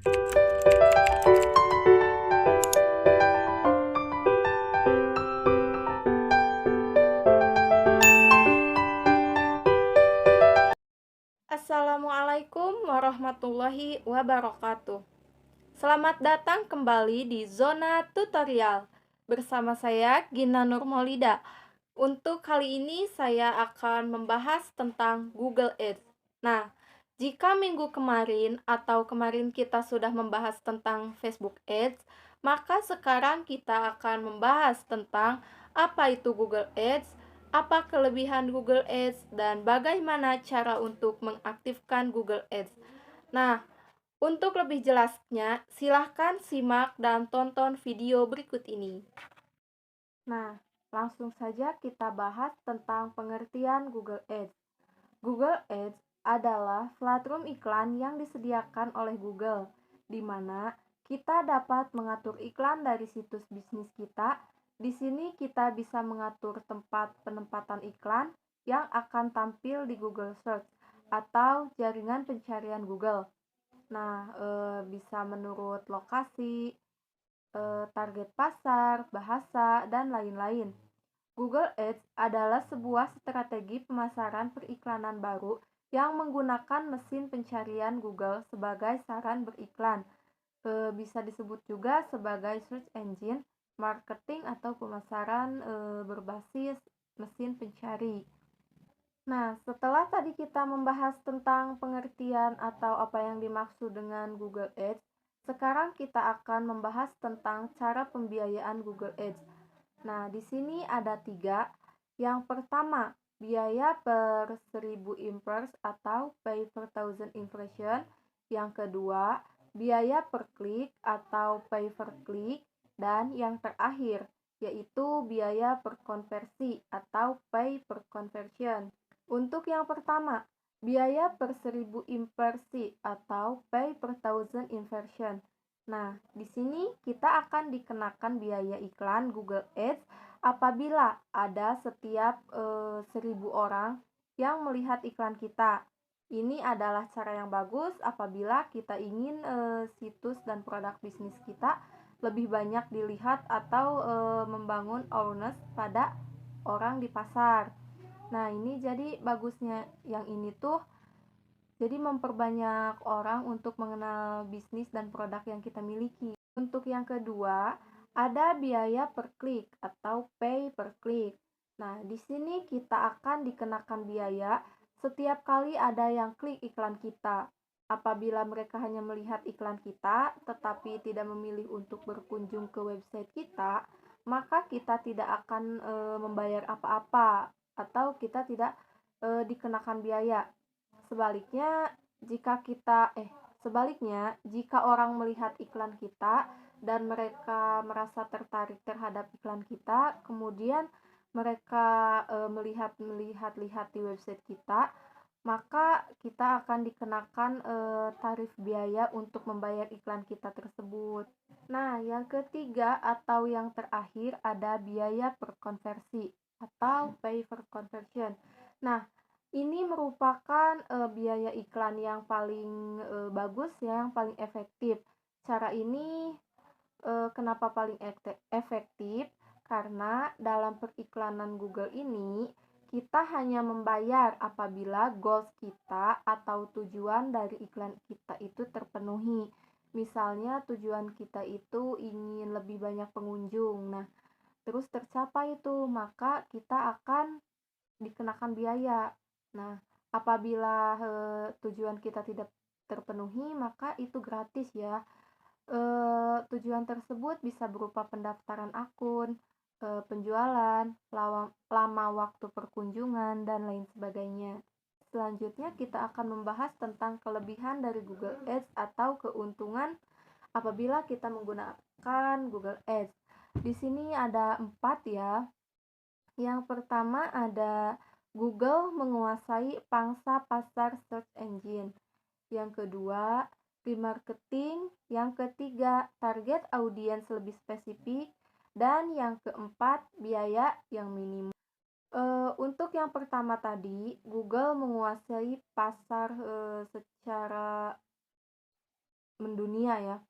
Assalamualaikum warahmatullahi wabarakatuh. Selamat datang kembali di Zona Tutorial. Bersama saya Gina Nurmaulida. Untuk kali ini saya akan membahas tentang Google Ads. Nah, jika minggu kemarin atau kemarin kita sudah membahas tentang Facebook Ads, maka sekarang kita akan membahas tentang apa itu Google Ads, apa kelebihan Google Ads, dan bagaimana cara untuk mengaktifkan Google Ads. Nah, untuk lebih jelasnya, silahkan simak dan tonton video berikut ini. Nah, langsung saja kita bahas tentang pengertian Google Ads. Google Ads adalah platform iklan yang disediakan oleh Google, di mana kita dapat mengatur iklan dari situs bisnis kita. Di sini kita bisa mengatur tempat penempatan iklan yang akan tampil di Google Search atau jaringan pencarian Google. Nah, bisa menurut lokasi, target pasar, bahasa, dan lain-lain. Google Ads adalah sebuah strategi pemasaran periklanan baru yang menggunakan mesin pencarian Google sebagai saran beriklan. Bisa disebut juga sebagai search engine marketing atau pemasaran berbasis mesin pencari. Nah, setelah tadi kita membahas tentang pengertian atau apa yang dimaksud dengan Google Ads, sekarang kita akan membahas tentang cara pembiayaan Google Ads. Nah, di sini ada 3. Yang pertama, biaya per 1000 impress atau pay per 1000 impression. Yang kedua, biaya per klik atau pay per klik. Dan yang terakhir, yaitu biaya per konversi atau pay per conversion. Untuk yang pertama, biaya per 1000 impresi atau pay per 1000 inversion. Nah, di sini kita akan dikenakan biaya iklan Google Ads apabila ada setiap 1000 orang yang melihat iklan kita. Ini adalah cara yang bagus apabila kita ingin situs dan produk bisnis kita lebih banyak dilihat atau membangun awareness pada orang di pasar. Nah, ini jadi bagusnya yang ini tuh jadi memperbanyak orang untuk mengenal bisnis dan produk yang kita miliki. Untuk yang kedua, ada biaya per klik atau pay per klik. Nah, di sini kita akan dikenakan biaya setiap kali ada yang klik iklan kita. Apabila mereka hanya melihat iklan kita, tetapi tidak memilih untuk berkunjung ke website kita, maka kita tidak akan membayar apa-apa atau kita tidak dikenakan biaya. Sebaliknya, jika orang melihat iklan kita dan mereka merasa tertarik terhadap iklan kita, kemudian mereka melihat-lihat di website kita, maka kita akan dikenakan tarif biaya untuk membayar iklan kita tersebut. Nah, yang ketiga atau yang terakhir ada biaya per konversi atau pay per conversion. Nah, ini merupakan biaya iklan yang paling bagus ya, yang paling efektif. Cara ini kenapa paling efektif? Karena dalam periklanan Google ini kita hanya membayar apabila goals kita atau tujuan dari iklan kita itu terpenuhi. Misalnya tujuan kita itu ingin lebih banyak pengunjung. Nah, terus tercapai itu, maka kita akan dikenakan biaya. Nah, apabila tujuan kita tidak terpenuhi, maka itu gratis ya. Tujuan tersebut bisa berupa pendaftaran akun, penjualan, lama waktu perkunjungan, dan lain sebagainya. Selanjutnya kita akan membahas tentang kelebihan dari Google Ads atau keuntungan apabila kita menggunakan Google Ads. Di sini ada 4 ya. Yang pertama ada Google menguasai pangsa pasar search engine. Yang kedua, remarketing. Yang ketiga, target audiens lebih spesifik. Dan yang keempat, biaya yang minim. Untuk yang pertama tadi, Google menguasai pasar secara mendunia ya.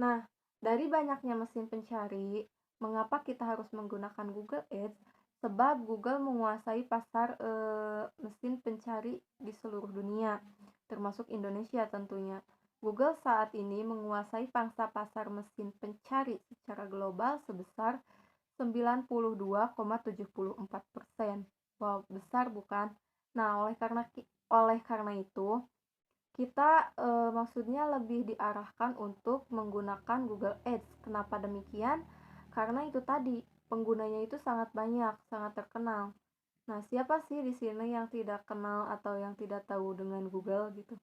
Nah, dari banyaknya mesin pencari, mengapa kita harus menggunakan Google Ads? Sebab Google menguasai pasar mesin pencari di seluruh dunia, termasuk Indonesia tentunya. Google saat ini menguasai pangsa pasar mesin pencari secara global sebesar 92,74%. Wow, besar bukan? Nah, oleh karena itu, kita maksudnya lebih diarahkan untuk menggunakan Google Ads. Kenapa demikian? Karena itu tadi, penggunanya itu sangat banyak, sangat terkenal. Nah, siapa sih di sini yang tidak kenal atau yang tidak tahu dengan Google gitu?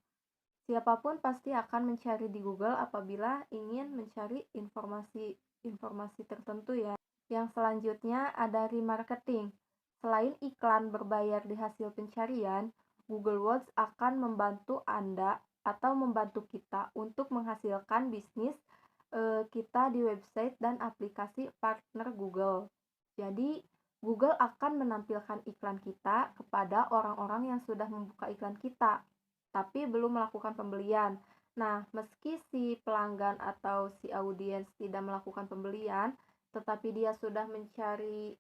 Siapapun pasti akan mencari di Google apabila ingin mencari informasi tertentu ya. Yang selanjutnya ada remarketing. Selain iklan berbayar di hasil pencarian, Google Ads akan membantu Anda atau membantu kita untuk menghasilkan bisnis kita di website dan aplikasi partner Google. Jadi, Google akan menampilkan iklan kita kepada orang-orang yang sudah membuka iklan kita, tapi belum melakukan pembelian. Nah, meski si pelanggan atau si audiens tidak melakukan pembelian, tetapi dia sudah mencari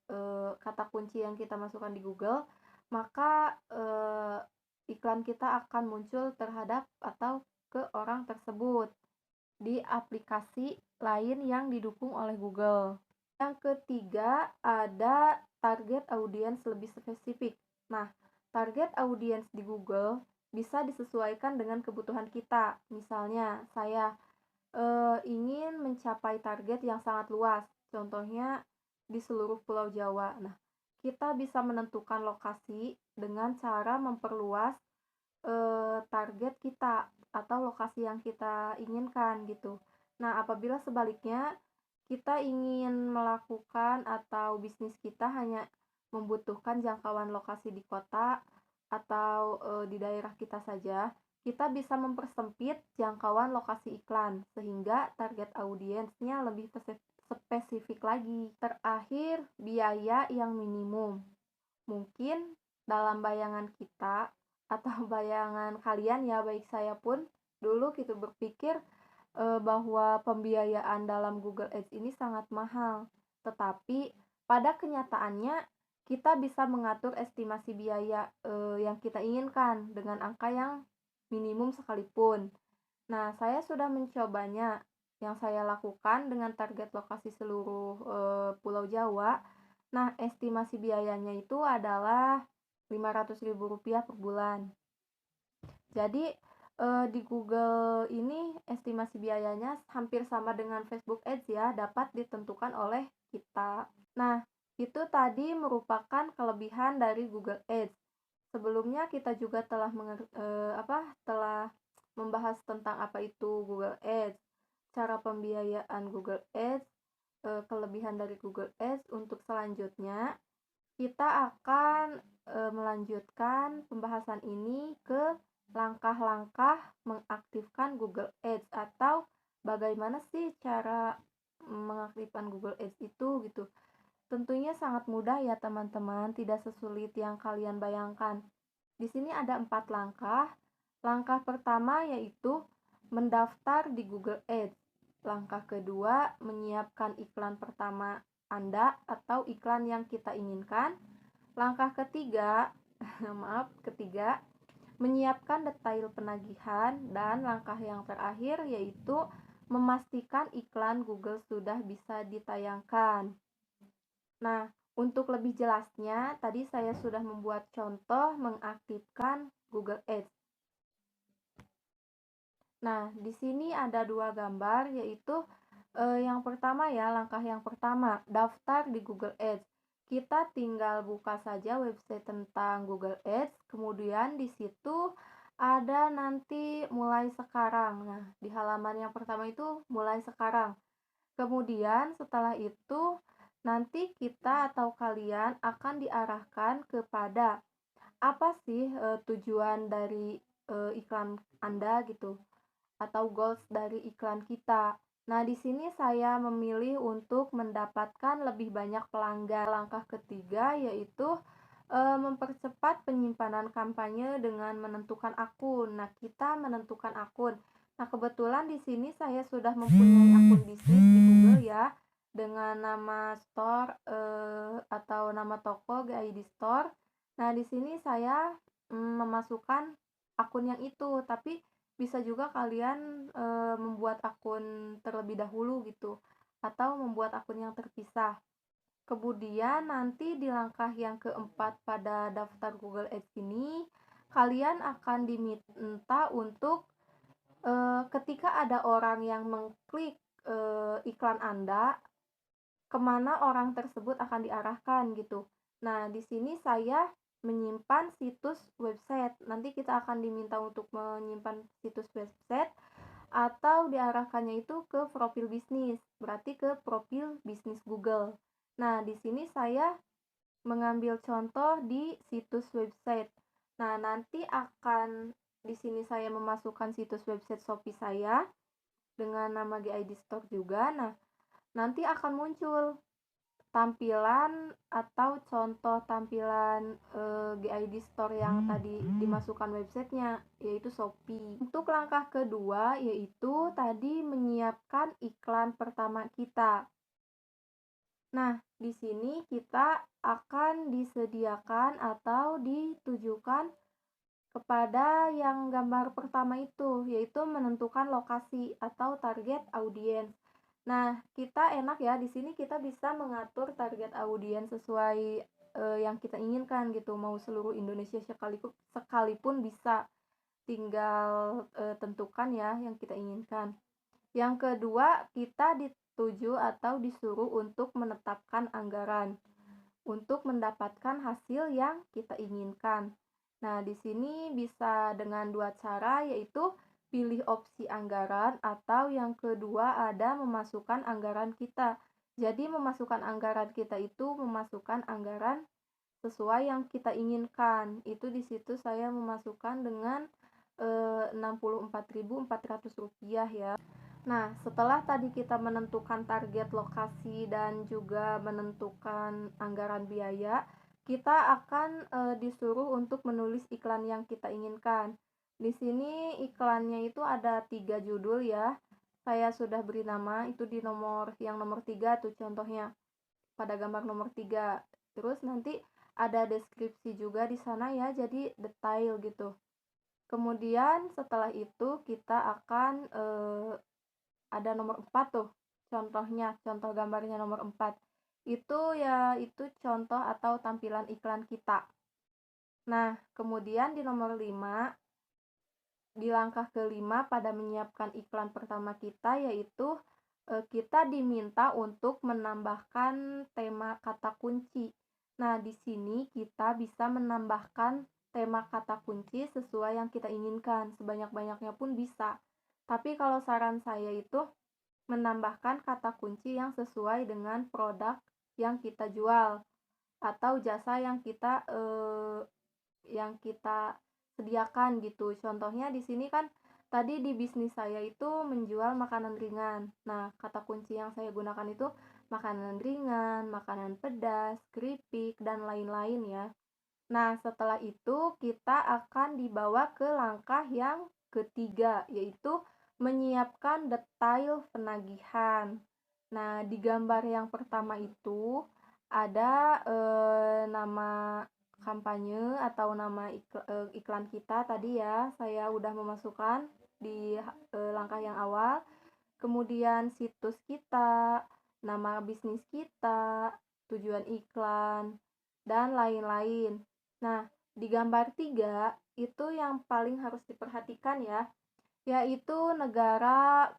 kata kunci yang kita masukkan di Google, maka iklan kita akan muncul terhadap atau ke orang tersebut di aplikasi lain yang didukung oleh Google. Yang ketiga ada target audiens lebih spesifik. Nah, target audiens di Google bisa disesuaikan dengan kebutuhan kita. Misalnya, saya ingin mencapai target yang sangat luas, contohnya di seluruh Pulau Jawa. Nah, kita bisa menentukan lokasi dengan cara memperluas target kita atau lokasi yang kita inginkan gitu. Nah, apabila sebaliknya kita ingin melakukan atau bisnis kita hanya membutuhkan jangkauan lokasi di kota atau di daerah kita saja, kita bisa mempersempit jangkauan lokasi iklan sehingga target audiensnya lebih spesifik lagi. Terakhir, biaya yang minimum. Mungkin dalam bayangan kita atau bayangan kalian ya, baik saya pun dulu gitu berpikir bahwa pembiayaan dalam Google Ads ini sangat mahal. Tetapi pada kenyataannya kita bisa mengatur estimasi biaya yang kita inginkan dengan angka yang minimum sekalipun. Nah, saya sudah mencobanya. Yang saya lakukan dengan target lokasi seluruh Pulau Jawa. Nah, estimasi biayanya itu adalah Rp500.000 per bulan. Jadi di Google ini estimasi biayanya hampir sama dengan Facebook Ads ya, dapat ditentukan oleh kita. Nah, itu tadi merupakan kelebihan dari Google Ads. Sebelumnya kita juga telah membahas tentang apa itu Google Ads, cara pembiayaan Google Ads, kelebihan dari Google Ads. Untuk selanjutnya, kita akan melanjutkan pembahasan ini ke langkah-langkah mengaktifkan Google Ads atau bagaimana sih cara mengaktifkan Google Ads itu gitu. Tentunya sangat mudah ya teman-teman, tidak sesulit yang kalian bayangkan. Di sini ada 4 langkah. Langkah pertama yaitu mendaftar di Google Ads. Langkah kedua, menyiapkan iklan pertama Anda atau iklan yang kita inginkan. Langkah ketiga, ketiga, menyiapkan detail penagihan. Dan langkah yang terakhir yaitu memastikan iklan Google sudah bisa ditayangkan. Nah, untuk lebih jelasnya, tadi saya sudah membuat contoh mengaktifkan Google Ads. Nah, di sini ada 2 gambar, yaitu yang pertama ya, langkah yang pertama, daftar di Google Ads. Kita tinggal buka saja website tentang Google Ads, kemudian di situ ada nanti mulai sekarang. Nah, di halaman yang pertama itu mulai sekarang. Kemudian setelah itu nanti kita atau kalian akan diarahkan kepada apa sih tujuan dari iklan Anda gitu atau goals dari iklan kita. Nah, di sini saya memilih untuk mendapatkan lebih banyak pelanggan. Langkah ketiga yaitu mempercepat penyimpanan kampanye dengan menentukan akun. Nah, kita menentukan akun. Nah, kebetulan di sini saya sudah mempunyai akun bisnis di Google ya, dengan nama store atau nama toko GID Store. Nah, di sini saya memasukkan akun yang itu, tapi bisa juga kalian membuat akun terlebih dahulu gitu, atau membuat akun yang terpisah. Kemudian nanti di langkah yang keempat pada daftar Google Ads ini, kalian akan diminta untuk ketika ada orang yang mengklik iklan Anda, kemana orang tersebut akan diarahkan gitu. Nah, di sini saya menyimpan situs website. Nanti kita akan diminta untuk menyimpan situs website atau diarahkannya itu ke profil bisnis, berarti ke profil bisnis Google. Nah, di sini saya mengambil contoh di situs website. Nah, nanti akan di sini saya memasukkan situs website Shopee saya dengan nama GID Store juga. Nah, nanti akan muncul tampilan atau contoh tampilan GID Store yang tadi dimasukkan websitenya, yaitu Shopee. Untuk langkah kedua, yaitu tadi menyiapkan iklan pertama kita. Nah, di sini kita akan disediakan atau ditujukan kepada yang gambar pertama itu, yaitu menentukan lokasi atau target audiens. Nah, kita enak ya, di sini kita bisa mengatur target audiens sesuai yang kita inginkan gitu, mau seluruh Indonesia sekalipun bisa, tinggal tentukan ya yang kita inginkan. Yang kedua, kita dituju atau disuruh untuk menetapkan anggaran untuk mendapatkan hasil yang kita inginkan. Nah, di sini bisa dengan dua cara, yaitu pilih opsi anggaran atau yang kedua ada memasukkan anggaran kita. Jadi memasukkan anggaran kita itu memasukkan anggaran sesuai yang kita inginkan. Itu di situ saya memasukkan dengan Rp64.400 ya. Nah, setelah tadi kita menentukan target lokasi dan juga menentukan anggaran biaya, kita akan disuruh untuk menulis iklan yang kita inginkan. Di sini iklannya itu ada 3 judul ya. Saya sudah beri nama, itu di nomor 3 tuh contohnya, pada gambar nomor 3. Terus nanti ada deskripsi juga di sana ya, jadi detail gitu. Kemudian setelah itu kita akan ada nomor 4 tuh contohnya, contoh gambarnya nomor 4. Itu ya itu contoh atau tampilan iklan kita. Nah, kemudian di nomor 5, di langkah kelima pada menyiapkan iklan pertama kita, yaitu kita diminta untuk menambahkan tema kata kunci. Nah, di sini kita bisa menambahkan tema kata kunci sesuai yang kita inginkan, sebanyak-banyaknya pun bisa. Tapi kalau saran saya itu menambahkan kata kunci yang sesuai dengan produk yang kita jual atau jasa yang kita sediakan gitu. Contohnya di sini kan tadi di bisnis saya itu menjual makanan ringan. Nah, kata kunci yang saya gunakan itu makanan ringan, makanan pedas, keripik, dan lain-lain ya. Nah, setelah itu kita akan dibawa ke langkah yang ketiga, yaitu menyiapkan detail penagihan. Nah, di gambar yang pertama itu ada nama kampanye atau nama iklan kita tadi ya. Saya udah memasukkan di langkah yang awal. Kemudian situs kita, nama bisnis kita, tujuan iklan, dan lain-lain. Nah, di gambar 3 itu yang paling harus diperhatikan ya, yaitu negara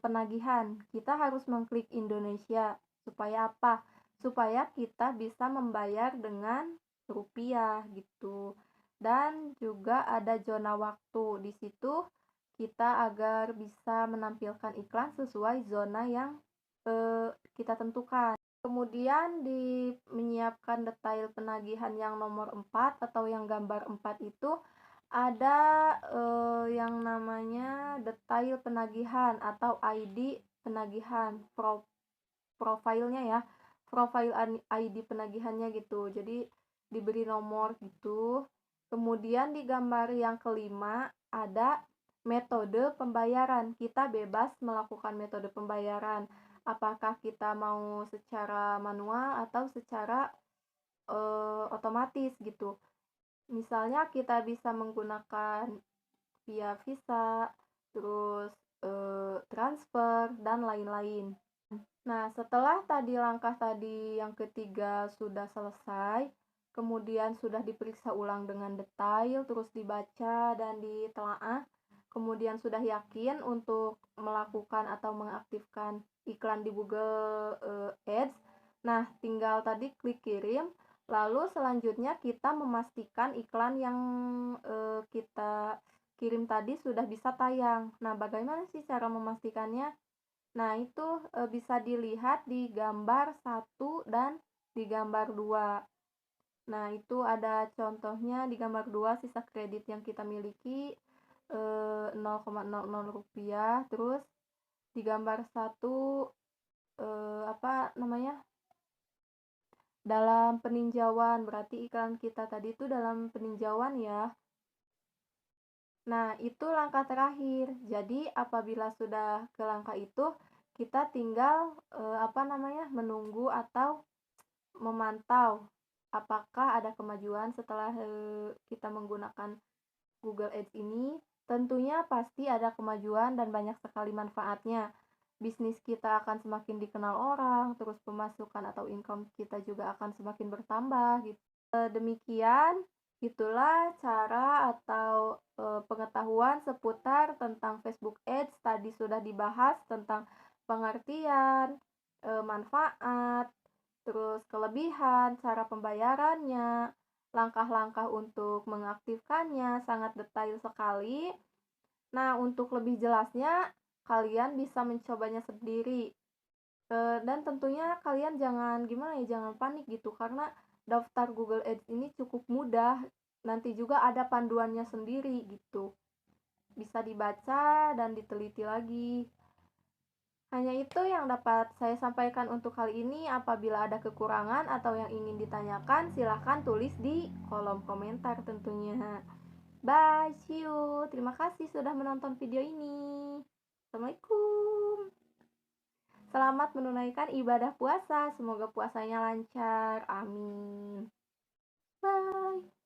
penagihan. Kita harus mengklik Indonesia. Supaya apa? Supaya kita bisa membayar dengan rupiah gitu. Dan juga ada zona waktu. Di situ kita agar bisa menampilkan iklan sesuai zona yang kita tentukan. Kemudian menyiapkan detail penagihan yang nomor 4 atau yang gambar 4 itu ada yang namanya detail penagihan atau ID penagihan, profilnya ya, profil ID penagihannya gitu. Jadi diberi nomor gitu. Kemudian di gambar yang kelima ada metode pembayaran. Kita bebas melakukan metode pembayaran. Apakah kita mau secara manual atau secara otomatis gitu. Misalnya kita bisa menggunakan via Visa, terus transfer dan lain-lain. Nah, setelah langkah tadi yang ketiga sudah selesai, kemudian sudah diperiksa ulang dengan detail, terus dibaca dan ditelaah, kemudian sudah yakin untuk melakukan atau mengaktifkan iklan di Google Ads. Nah, tinggal tadi klik kirim, lalu selanjutnya kita memastikan iklan yang kita kirim tadi sudah bisa tayang. Nah, bagaimana sih cara memastikannya? Nah, itu bisa dilihat di gambar 1 dan di gambar 2. Nah, itu ada contohnya di gambar 2 sisa kredit yang kita miliki 0,00 rupiah. Terus di gambar 1 apa namanya? Dalam peninjauan, berarti iklan kita tadi itu dalam peninjauan ya. Nah, itu langkah terakhir. Jadi, apabila sudah ke langkah itu, kita tinggal menunggu atau memantau apakah ada kemajuan setelah kita menggunakan Google Ads ini. Tentunya pasti ada kemajuan dan banyak sekali manfaatnya. Bisnis kita akan semakin dikenal orang, terus pemasukan atau income kita juga akan semakin bertambah gitu. Demikian, itulah cara atau pengetahuan seputar tentang Facebook Ads. Tadi sudah dibahas tentang pengertian, manfaat, terus kelebihan, cara pembayarannya, langkah-langkah untuk mengaktifkannya, sangat detail sekali. Nah, untuk lebih jelasnya, kalian bisa mencobanya sendiri. Dan tentunya kalian jangan panik gitu, karena daftar Google Ads ini cukup mudah. Nanti juga ada panduannya sendiri gitu. Bisa dibaca dan diteliti lagi. Hanya itu yang dapat saya sampaikan untuk kali ini. Apabila ada kekurangan atau yang ingin ditanyakan, silahkan tulis di kolom komentar tentunya. Bye, see you. Terima kasih sudah menonton video ini. Assalamualaikum. Selamat menunaikan ibadah puasa. Semoga puasanya lancar. Amin. Bye.